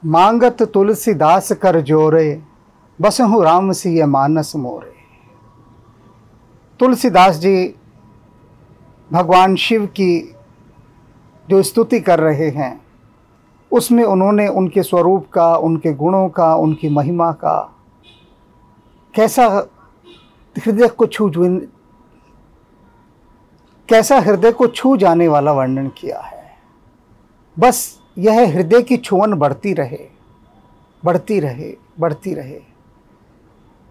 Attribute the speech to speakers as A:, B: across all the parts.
A: मांगत तुलसीदास कर जोरे, बसहु राम सिय मानस मोरे। तुलसीदास जी भगवान शिव की जो स्तुति कर रहे हैं, उसमें उन्होंने उनके स्वरूप का, उनके गुणों का, उनकी महिमा का कैसा हृदय को छू जाने वाला वर्णन किया है। बस यह हृदय की छुअन बढ़ती रहे, बढ़ती रहे, बढ़ती रहे।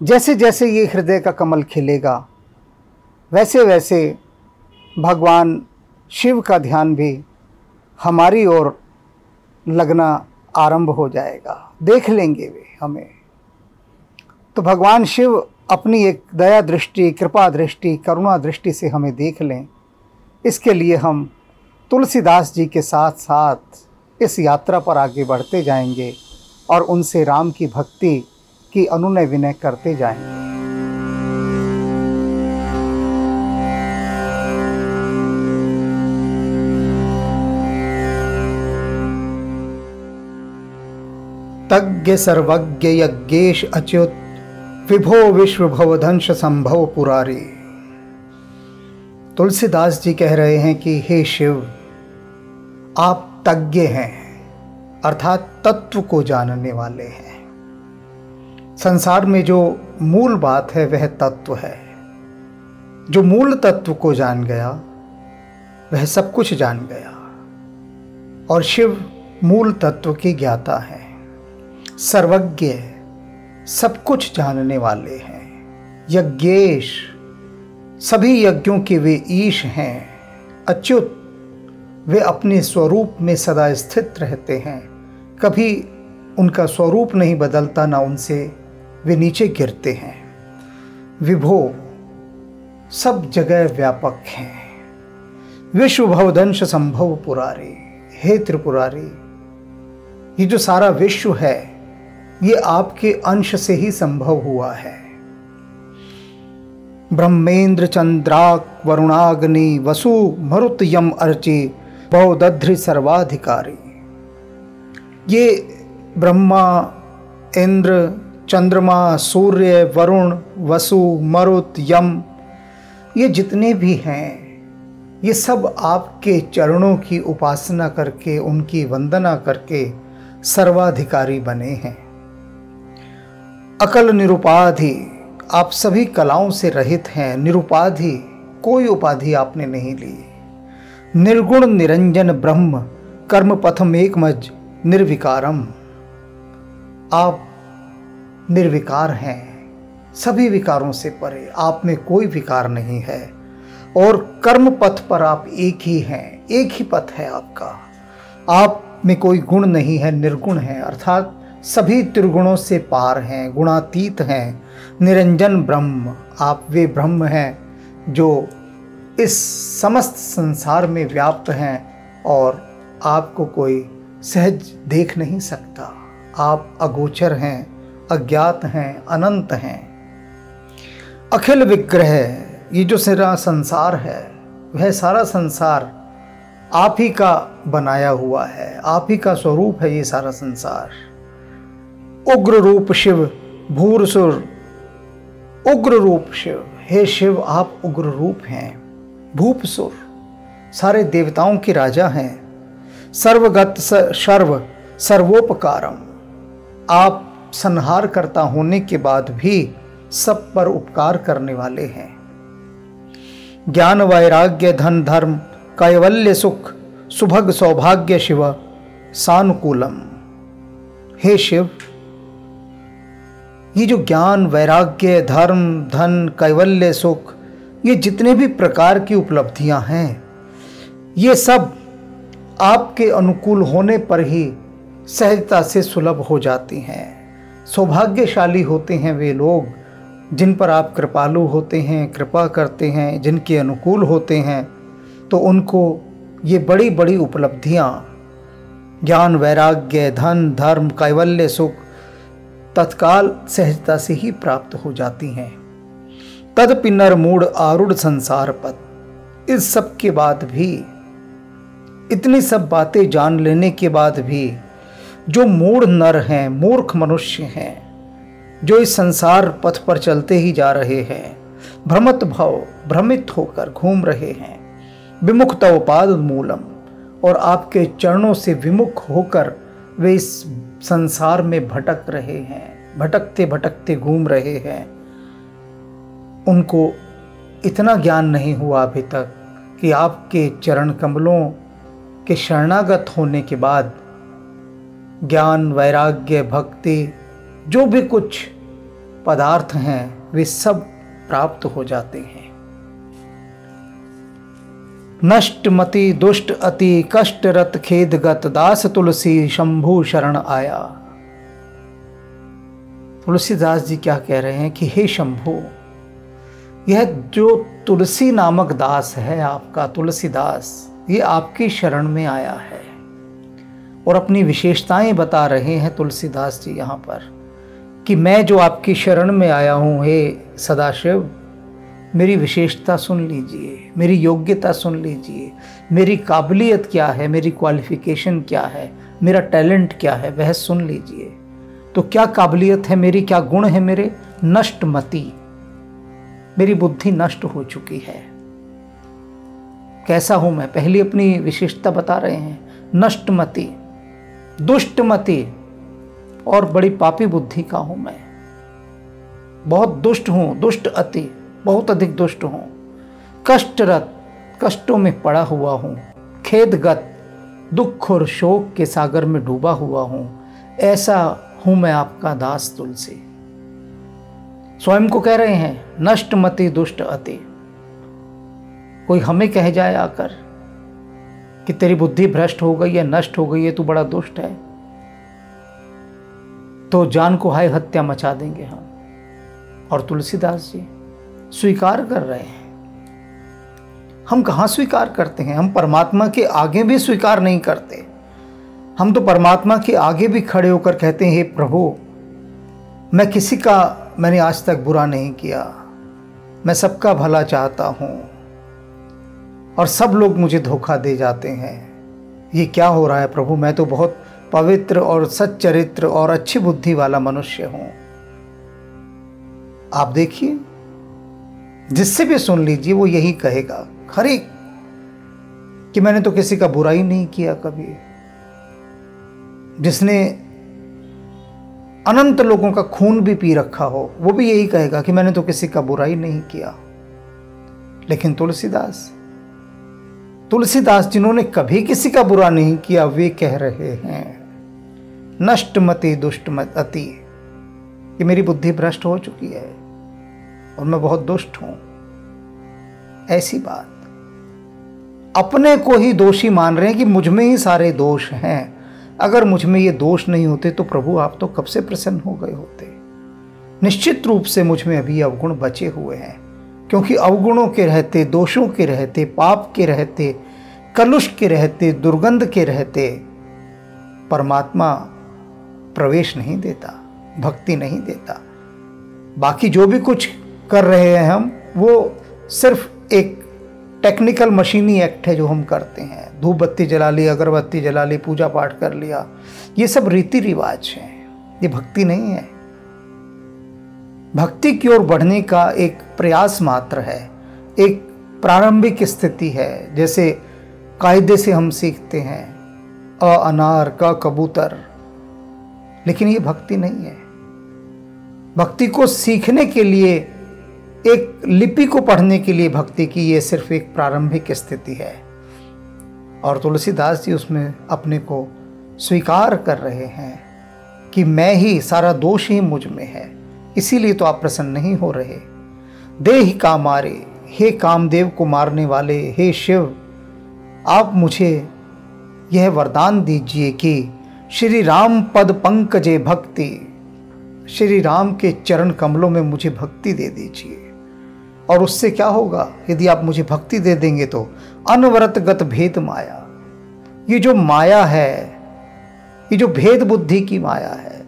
A: जैसे जैसे ये हृदय का कमल खिलेगा, वैसे वैसे भगवान शिव का ध्यान भी हमारी ओर लगना आरंभ हो जाएगा। देख लेंगे वे हमें। तो भगवान शिव अपनी एक दया दृष्टि, कृपा दृष्टि, करुणा दृष्टि से हमें देख लें, इसके लिए हम तुलसीदास जी के साथ साथ इस यात्रा पर आगे बढ़ते जाएंगे और उनसे राम की भक्ति की अनुनय विनय करते जाएंगे। तज्ञ सर्वज्ञ यज्ञेश अच्युत, विभो विश्व भवधंश संभव पुरारी। तुलसीदास जी कह रहे हैं कि हे शिव, आप तज्ञ हैं, अर्थात तत्व को जानने वाले हैं। संसार में जो मूल बात है वह तत्व है। जो मूल तत्व को जान गया वह सब कुछ जान गया। और शिव मूल तत्व की ज्ञाता है, सर्वज्ञ, सब कुछ जानने वाले हैं। यज्ञेश, सभी यज्ञों के वे ईश हैं। अच्युत, वे अपने स्वरूप में सदा स्थित रहते हैं। कभी उनका स्वरूप नहीं बदलता, ना उनसे वे नीचे गिरते हैं। विभो, सब जगह व्यापक हैं। विश्व भवदंश संभव पुरारी। हे त्रिपुरारी, ये जो सारा विश्व है ये आपके अंश से ही संभव हुआ है। ब्रह्मेंद्र चंद्राक वरुणाग्नि वसु मरुत यम अर्चि बहुदध्रि सर्वाधिकारी। ये ब्रह्मा, इंद्र, चंद्रमा, सूर्य, वरुण, वसु, मरुत, यम, ये जितने भी हैं ये सब आपके चरणों की उपासना करके, उनकी वंदना करके सर्वाधिकारी बने हैं। अकल निरुपाधि, आप सभी कलाओं से रहित हैं। निरुपाधि, कोई उपाधि आपने नहीं ली। निर्गुण निरंजन ब्रह्म कर्म पथम एकमज निर्विकारम। आप निर्विकार हैं, सभी विकारों से परे, आप में कोई विकार नहीं है। और कर्म पथ पर आप एक ही हैं, एक ही पथ है आपका। आप में कोई गुण नहीं है, निर्गुण है, अर्थात सभी त्रिगुणों से पार हैं, गुणातीत हैं। निरंजन ब्रह्म, आप वे ब्रह्म हैं जो इस समस्त संसार में व्याप्त हैं और आपको कोई सहज देख नहीं सकता। आप अगोचर हैं, अज्ञात हैं, अनंत हैं। अखिल विग्रह, ये जो सारा संसार है वह सारा संसार आप ही का बनाया हुआ है, आप ही का स्वरूप है ये सारा संसार। उग्र रूप शिव भूरसुर, उग्र रूप शिव, हे शिव आप उग्र रूप हैं। भूपसुर, सारे देवताओं के राजा हैं। सर्वगत सर्व सर्वोपकारम, आप संहार करता होने के बाद भी सब पर उपकार करने वाले हैं। ज्ञान वैराग्य धन धर्म कैवल्य सुख सुभग सौभाग्य शिव सानुकूलम। हे शिव, ये जो ज्ञान वैराग्य धर्म धन कैवल्य सुख, ये जितने भी प्रकार की उपलब्धियां हैं ये सब आपके अनुकूल होने पर ही सहजता से सुलभ हो जाती हैं। सौभाग्यशाली होते हैं वे लोग जिन पर आप कृपालु होते हैं, कृपा करते हैं, जिनके अनुकूल होते हैं, तो उनको ये बड़ी बड़ी उपलब्धियां, ज्ञान वैराग्य धन धर्म कैवल्य सुख तत्काल सहजता से ही प्राप्त हो जाती हैं। तद पिन्नर मूढ़ आरूढ़ संसार पथ। इस सब के बाद भी, इतनी सब बातें जान लेने के बाद भी जो मूढ़ नर हैं, मूर्ख मनुष्य हैं, जो इस संसार पथ पर चलते ही जा रहे हैं, भ्रमत भव भ्रमित होकर घूम रहे हैं, विमुक्तोपाद मूलम, और आपके चरणों से विमुख होकर वे इस संसार में भटक रहे हैं, भटकते भटकते घूम रहे हैं। उनको इतना ज्ञान नहीं हुआ अभी तक कि आपके चरण कमलों के शरणागत होने के बाद ज्ञान, वैराग्य, भक्ति, जो भी कुछ पदार्थ हैं वे सब प्राप्त हो जाते हैं। नष्ट मति दुष्ट अति कष्टरत खेदगत दास तुलसी शंभु शरण आया। तुलसीदास जी क्या कह रहे हैं कि हे शंभु, यह जो तुलसी नामक दास है आपका, तुलसीदास, ये आपकी शरण में आया है। और अपनी विशेषताएं बता रहे हैं तुलसीदास जी यहाँ पर कि मैं जो आपकी शरण में आया हूँ, हे सदाशिव, मेरी विशेषता सुन लीजिए, मेरी योग्यता सुन लीजिए, मेरी काबिलियत क्या है, मेरी क्वालिफिकेशन क्या है, मेरा टैलेंट क्या है, वह सुन लीजिए। तो क्या काबिलियत है मेरी, क्या गुण है मेरे? नष्ट मति, मेरी बुद्धि नष्ट हो चुकी है। कैसा हूं मैं? पहली अपनी विशेषता बता रहे हैं, नष्टमति, दुष्टमति, और बड़ी पापी बुद्धि का हूं मैं, बहुत दुष्ट हूं, दुष्ट अति, बहुत अधिक दुष्ट हूं, कष्टरत, कष्टों में पड़ा हुआ हूं, खेदगत, दुख और शोक के सागर में डूबा हुआ हूं, ऐसा हूं मैं आपका दास तुलसी। स्वयं को कह रहे हैं नष्टमति दुष्ट अति। कोई हमें कह जाए आकर कि तेरी बुद्धि भ्रष्ट हो गई है, नष्ट हो गई है, तू बड़ा दुष्ट है, तो जान को हाय हत्या मचा देंगे हम। और तुलसीदास जी स्वीकार कर रहे हैं। हम कहाँ स्वीकार करते हैं? हम परमात्मा के आगे भी स्वीकार नहीं करते। हम तो परमात्मा के आगे भी खड़े होकर कहते हैं, हे प्रभु, मैंने आज तक बुरा नहीं किया, मैं सबका भला चाहता हूँ, और सब लोग मुझे धोखा दे जाते हैं। ये क्या हो रहा है प्रभु? मैं तो बहुत पवित्र और सच्चरित्र और अच्छी बुद्धि वाला मनुष्य हूँ। आप देखिए, जिससे भी सुन लीजिए वो यही कहेगा, खरे, कि मैंने तो किसी का बुरा ही नहीं किया कभी। जिसने अनंत लोगों का खून भी पी रखा हो, वो भी यही कहेगा कि मैंने तो किसी का बुरा ही नहीं किया। लेकिन तुलसीदास जिन्होंने कभी किसी का बुरा नहीं किया, वे कह रहे हैं नष्टमति दुष्टमति अति, कि मेरी बुद्धि भ्रष्ट हो चुकी है और मैं बहुत दुष्ट हूं। ऐसी बात, अपने को ही दोषी मान रहे हैं कि मुझ में ही सारे दोष हैं। अगर मुझ में ये दोष नहीं होते तो प्रभु आप तो कब से प्रसन्न हो गए होते। निश्चित रूप से मुझ में अभी अवगुण बचे हुए हैं, क्योंकि अवगुणों के रहते, दोषों के रहते, पाप के रहते, कलुष के रहते, दुर्गंध के रहते परमात्मा प्रवेश नहीं देता, भक्ति नहीं देता। बाकी जो भी कुछ कर रहे हैं हम, वो सिर्फ एक टेक्निकल मशीनी एक्ट है जो हम करते हैं। धूप बत्ती जला ली, अगरबत्ती जला ली, पूजा पाठ कर लिया, ये सब रीति रिवाज हैं, ये भक्ति नहीं है। भक्ति की ओर बढ़ने का एक प्रयास मात्र है, एक प्रारंभिक स्थिति है। जैसे कायदे से हम सीखते हैं अ अनार, क कबूतर, लेकिन ये भक्ति नहीं है। भक्ति को सीखने के लिए, एक लिपि को पढ़ने के लिए भक्ति की ये सिर्फ एक प्रारंभिक स्थिति है। और तुलसीदास जी उसमें अपने को स्वीकार कर रहे हैं कि मैं ही, सारा दोष ही मुझ में है, इसीलिए तो आप प्रसन्न नहीं हो रहे। देह का मारे, हे कामदेव को मारने वाले, हे शिव, आप मुझे यह वरदान दीजिए कि श्री राम पद पंकजे भक्ति, श्री राम के चरण कमलों में मुझे भक्ति दे दीजिए। और उससे क्या होगा? यदि आप मुझे भक्ति दे देंगे तो अनवरत गत भेद माया, ये जो माया है, ये जो भेद बुद्धि की माया है,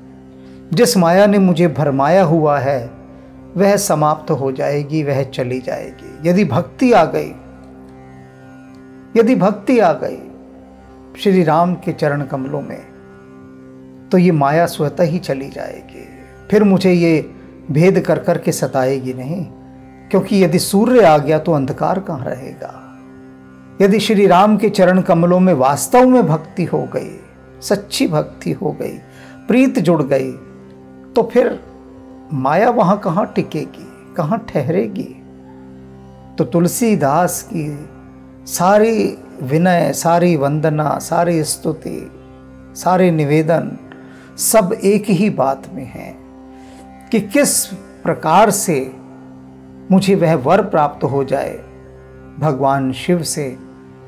A: जिस माया ने मुझे भरमाया हुआ है, वह समाप्त हो जाएगी, वह चली जाएगी। यदि भक्ति आ गई, यदि भक्ति आ गई श्री राम के चरण कमलों में, तो ये माया स्वतः ही चली जाएगी। फिर मुझे ये भेद कर कर के सताएगी नहीं, क्योंकि यदि सूर्य आ गया तो अंधकार कहाँ रहेगा। यदि श्री राम के चरण कमलों में वास्तव में भक्ति हो गई, सच्ची भक्ति हो गई, प्रीत जुड़ गई, तो फिर माया वहाँ कहाँ टिकेगी, कहाँ ठहरेगी। तो तुलसीदास की सारी विनय, सारी वंदना, सारी स्तुति, सारे निवेदन सब एक ही बात में है कि किस प्रकार से मुझे वह वर प्राप्त हो जाए भगवान शिव से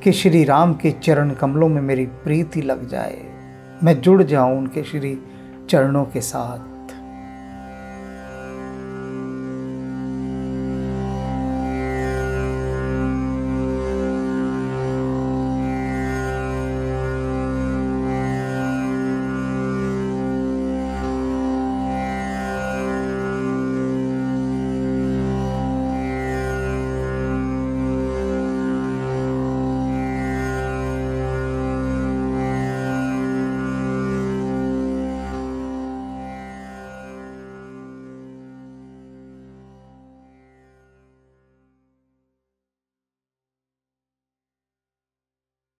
A: कि श्री राम के चरण कमलों में मेरी प्रीति लग जाए, मैं जुड़ जाऊं उनके श्री चरणों के साथ।